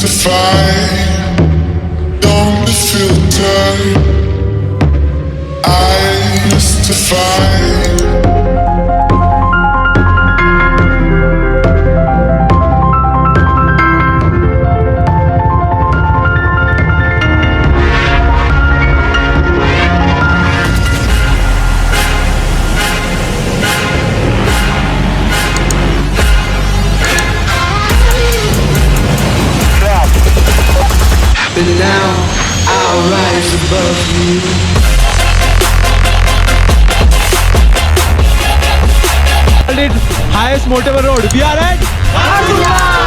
mystify. Don't be filtered. I mystify. But now I'll rise above you. Highest motorable road. We are at Khardung Pass.